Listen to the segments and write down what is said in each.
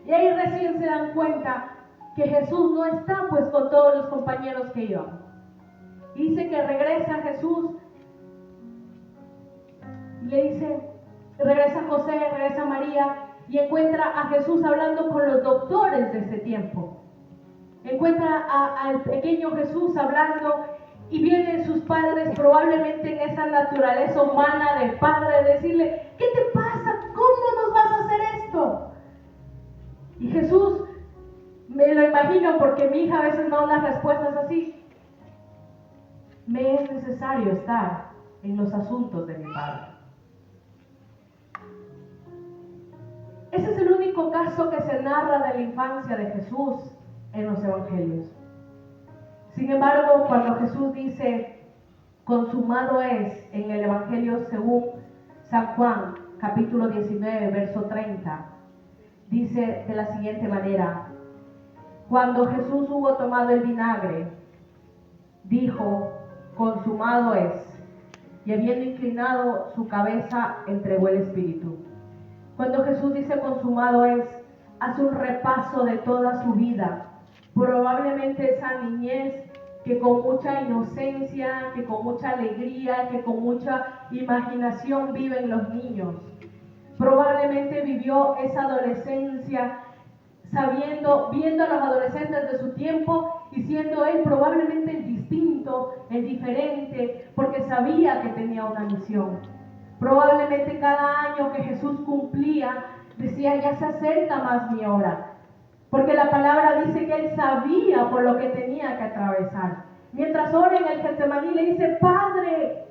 Y ahí recién se dan cuenta que Jesús no está pues con todos los compañeros que iban. Dice que regresa Jesús y le dice, regresa José, regresa María y encuentra a Jesús hablando con los doctores de ese tiempo. Encuentra al pequeño Jesús hablando y vienen sus padres probablemente en esa naturaleza humana de padre decirle, ¿qué te pasa? ¿Cómo nos vas a hacer esto? Y Jesús, me lo imagino porque mi hija a veces no da las respuestas así. Me es necesario estar en los asuntos de mi Padre. Ese es el único caso que se narra de la infancia de Jesús en los evangelios. Sin embargo, cuando Jesús dice, consumado es, en el evangelio según San Juan, capítulo 19, verso 30, dice de la siguiente manera, cuando Jesús hubo tomado el vinagre, dijo, consumado es, y habiendo inclinado su cabeza, entregó el espíritu. Cuando Jesús dice consumado es, hace un repaso de toda su vida, probablemente esa niñez que con mucha inocencia, que con mucha alegría, que con mucha imaginación viven los niños. Probablemente vivió esa adolescencia viendo a los adolescentes de su tiempo y siendo él probablemente el distinto, el diferente, porque sabía que tenía una misión. Probablemente cada año que Jesús cumplía, decía, ya se acerca más mi hora. Porque la palabra dice que él sabía por lo que tenía que atravesar. Mientras ora en el Getsemaní le dice, Padre,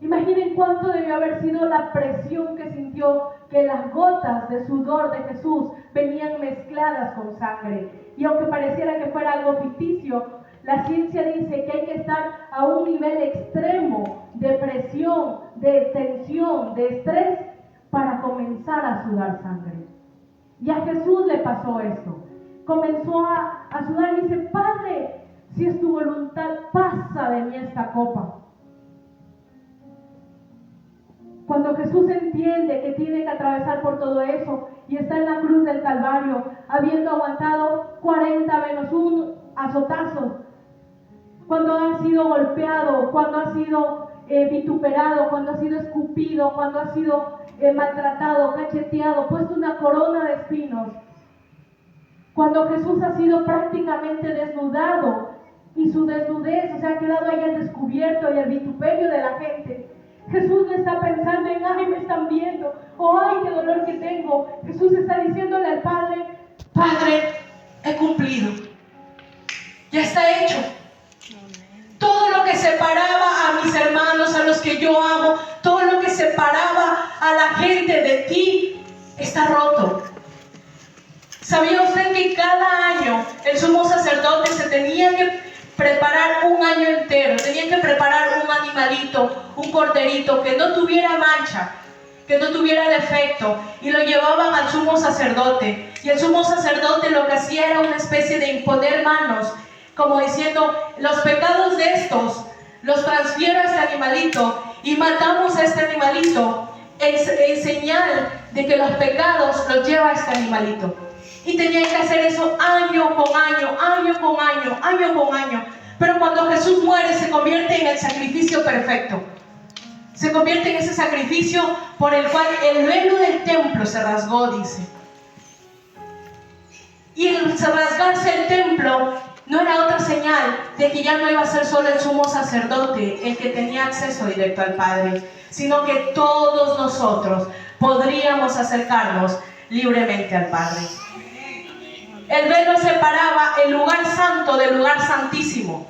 imaginen cuánto debió haber sido la presión que sintió, que las gotas de sudor de Jesús venían mezcladas con sangre. Y aunque pareciera que fuera algo ficticio, la ciencia dice que hay que estar a un nivel extremo de presión, de tensión, de estrés para comenzar a sudar sangre. Y a Jesús le pasó esto. Comenzó a sudar y dice, Padre, si es tu voluntad, pasa de mí esta copa. Cuando Jesús entiende que tiene que atravesar por todo eso y está en la cruz del Calvario, habiendo aguantado 40 menos 1 azotazo, cuando ha sido golpeado, cuando ha sido vituperado, cuando ha sido escupido, cuando ha sido maltratado, cacheteado, puesto una corona de espinos, cuando Jesús ha sido prácticamente desnudado y su desnudez se ha quedado ahí al descubierto y al vituperio de la gente, Jesús no está pensando en, ay, me están viendo, o ay, qué dolor que tengo. Jesús está diciéndole al Padre, Padre, he cumplido, ya está hecho. Todo lo que separaba a mis hermanos, a los que yo amo, todo lo que separaba a la gente de ti, está roto. ¿Sabía usted que cada año el sumo sacerdote se tenía que preparar un año entero, tenían que preparar un animalito, un corderito que no tuviera mancha, que no tuviera defecto, y lo llevaban al sumo sacerdote? Y el sumo sacerdote lo que hacía era una especie de imponer manos, como diciendo, los pecados de estos los transfiero a este animalito y matamos a este animalito en señal de que los pecados los lleva a este animalito. Y tenían que hacer eso año con año, año con año, año con año. Pero cuando Jesús muere se convierte en el sacrificio perfecto. Se convierte en ese sacrificio por el cual el velo del templo se rasgó, dice. Y el rasgarse el templo no era otra señal de que ya no iba a ser solo el sumo sacerdote el que tenía acceso directo al Padre, sino que todos nosotros podríamos acercarnos libremente al Padre. El velo separaba el lugar santo del lugar santísimo.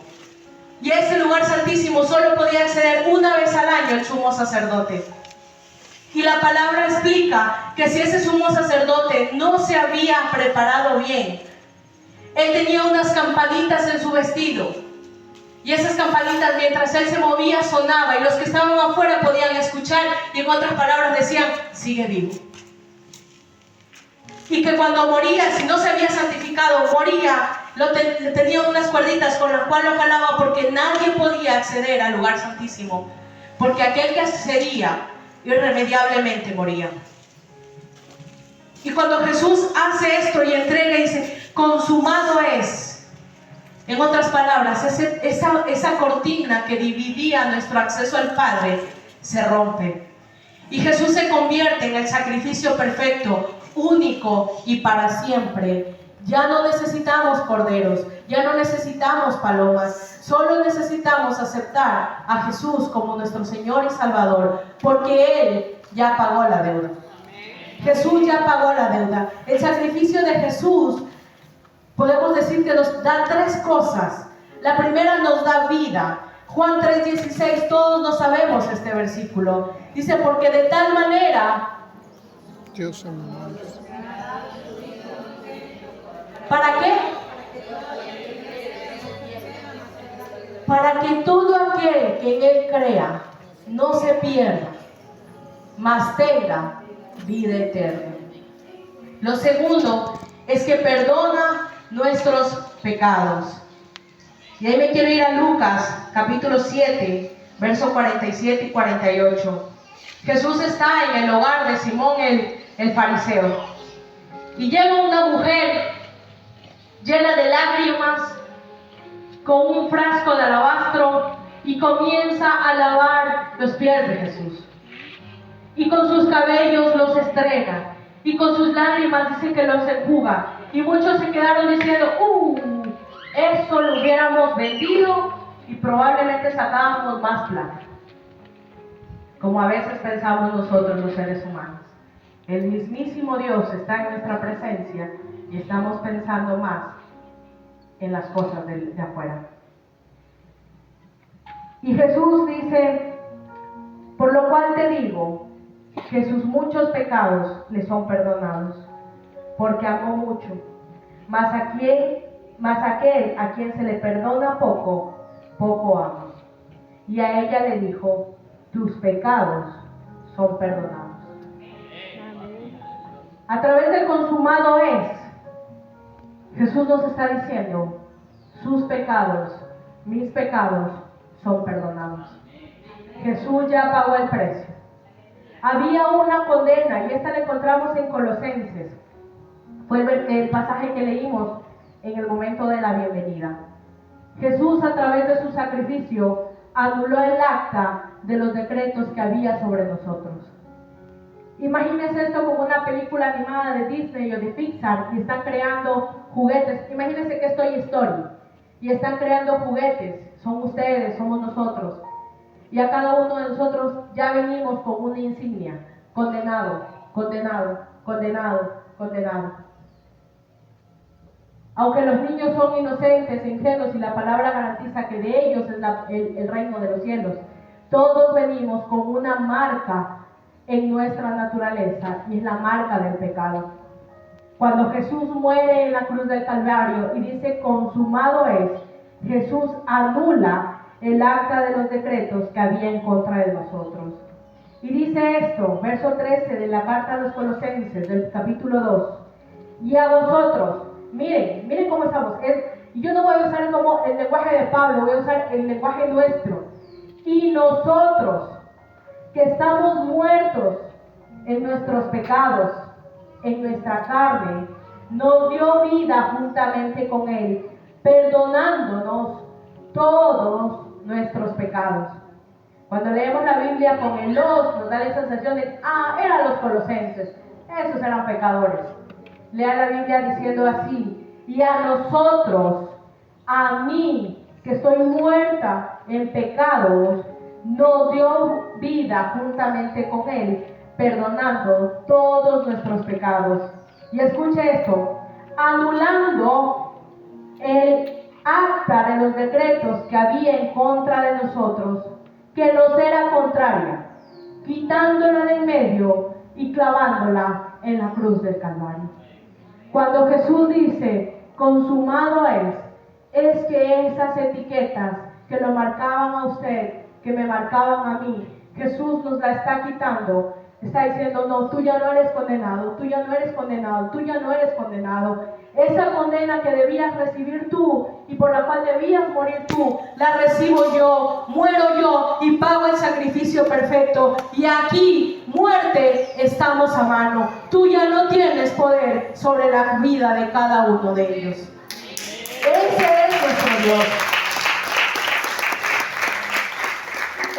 Y a ese lugar santísimo solo podía acceder una vez al año el sumo sacerdote. Y la palabra explica que si ese sumo sacerdote no se había preparado bien, él tenía unas campanitas en su vestido. Y esas campanitas, mientras él se movía, sonaba. Y los que estaban afuera podían escuchar. Y en otras palabras decían, sigue vivo. Y que cuando moría, si no se había santificado, moría, tenía unas cuerditas con las cuales lo jalaba, porque nadie podía acceder al lugar santísimo, porque aquel que accedía irremediablemente moría. Y cuando Jesús hace esto y entrega y dice, consumado es, en otras palabras, esa cortina que dividía nuestro acceso al Padre se rompe. Y Jesús se convierte en el sacrificio perfecto, único y para siempre. Ya no necesitamos corderos, ya no necesitamos palomas, solo necesitamos aceptar a Jesús como nuestro Señor y Salvador, porque Él ya pagó la deuda. Jesús ya pagó la deuda. El sacrificio de Jesús, podemos decir que nos da tres cosas. La primera nos da vida. Juan 3:16, todos no sabemos este versículo. Dice, porque de tal manera Dios amó. ¿Para qué? Para que todo aquel que en Él crea no se pierda, mas tenga vida eterna. Lo segundo es que perdona nuestros pecados. Y ahí me quiero ir a Lucas, capítulo 7, versos 47 y 48. Jesús está en el hogar de Simón el fariseo. Y llega una mujer llena de lágrimas, con un frasco de alabastro, y comienza a lavar los pies de Jesús. Y con sus cabellos los estrena, y con sus lágrimas dice que los enjuga. Y muchos se quedaron diciendo, eso lo hubiéramos vendido y probablemente sacábamos más plata. Como a veces pensamos nosotros los seres humanos. El mismísimo Dios está en nuestra presencia y estamos pensando más en las cosas de afuera. Y Jesús dice, por lo cual te digo que sus muchos pecados le son perdonados, porque amó mucho. Mas aquel a quien se le perdona poco, poco ama. Y a ella le dijo, tus pecados son perdonados. A través del consumado es, Jesús nos está diciendo, sus pecados, mis pecados son perdonados. Jesús ya pagó el precio. Había una condena, y esta la encontramos en Colosenses. Fue el pasaje que leímos en el momento de la bienvenida. Jesús, a través de su sacrificio, anuló el acta de los decretos que había sobre nosotros. Imagínense esto como una película animada de Disney o de Pixar y están creando juguetes. Imagínense que es Toy Story y están creando juguetes. Son ustedes, somos nosotros. Y a cada uno de nosotros ya venimos con una insignia. Condenado, condenado, condenado, condenado. Aunque los niños son inocentes e ingenuos y la palabra garantiza que de ellos es el reino de los cielos, todos venimos con una marca en nuestra naturaleza, y es la marca del pecado. Cuando Jesús muere en la cruz del Calvario y dice consumado es, Jesús anula el acta de los decretos que había en contra de nosotros. Y dice esto, verso 13 de la carta a los Colosenses del capítulo 2, y a vosotros, miren cómo estamos, y yo no voy a usar como el lenguaje de Pablo, voy a usar el lenguaje nuestro, y nosotros que estamos muertos en nuestros pecados, en nuestra carne, nos dio vida juntamente con Él, perdonándonos todos nuestros pecados. Cuando leemos la Biblia con el nos da la sensación de, eran los colosenses, esos eran pecadores. Lea la Biblia diciendo así, y a nosotros, a mí, que estoy muerta en pecados, nos dio vida juntamente con Él, perdonando todos nuestros pecados. Y escuche esto, anulando el acta de los decretos que había en contra de nosotros, que nos era contraria, quitándola de en medio y clavándola en la cruz del Calvario. Cuando Jesús dice, consumado es que esas etiquetas que lo marcaban a usted, que me marcaban a mí, Jesús nos la está quitando. Está diciendo, no, tú ya no eres condenado, tú ya no eres condenado, tú ya no eres condenado. Esa condena que debías recibir tú y por la cual debías morir tú, la recibo yo, muero yo y pago el sacrificio perfecto. Y aquí muerte, estamos a mano. Tú ya no tienes poder sobre la vida de cada uno de ellos. Ese es nuestro Dios.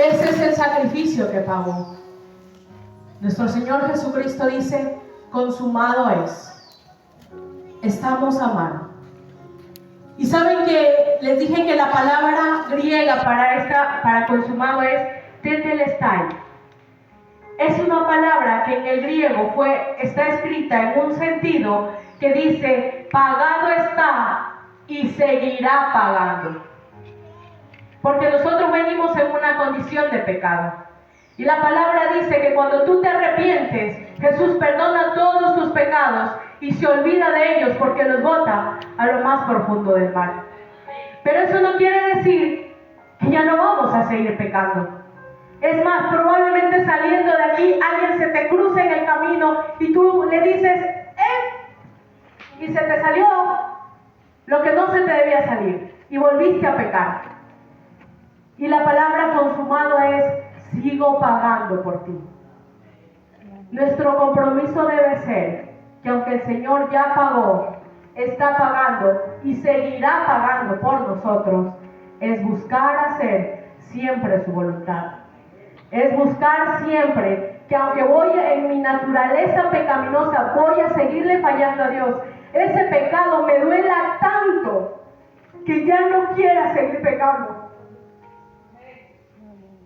Ese es el sacrificio que pagó. Nuestro Señor Jesucristo dice, consumado es. Estamos a mano. Y saben que les dije que la palabra griega para consumado es tetelestai. Es una palabra que en el griego está escrita en un sentido que dice, pagado está y seguirá pagando. Porque nosotros venimos en una condición de pecado. Y la palabra dice que cuando tú te arrepientes, Jesús perdona todos tus pecados y se olvida de ellos porque los bota a lo más profundo del mar. Pero eso no quiere decir que ya no vamos a seguir pecando. Es más, probablemente saliendo de aquí alguien se te cruce en el camino y tú le dices, y se te salió lo que no se te debía salir y volviste a pecar. Y la palabra consumado es, sigo pagando por ti. Nuestro compromiso debe ser que aunque el Señor ya pagó, está pagando y seguirá pagando por nosotros, es buscar hacer siempre su voluntad. Es buscar siempre que aunque voy en mi naturaleza pecaminosa, voy a seguirle fallando a Dios. Ese pecado me duela tanto que ya no quiera seguir pecando.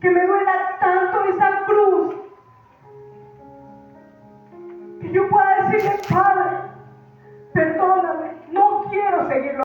Que me duela tanto esa cruz que yo pueda decirle, Padre, perdóname, no quiero seguirlo.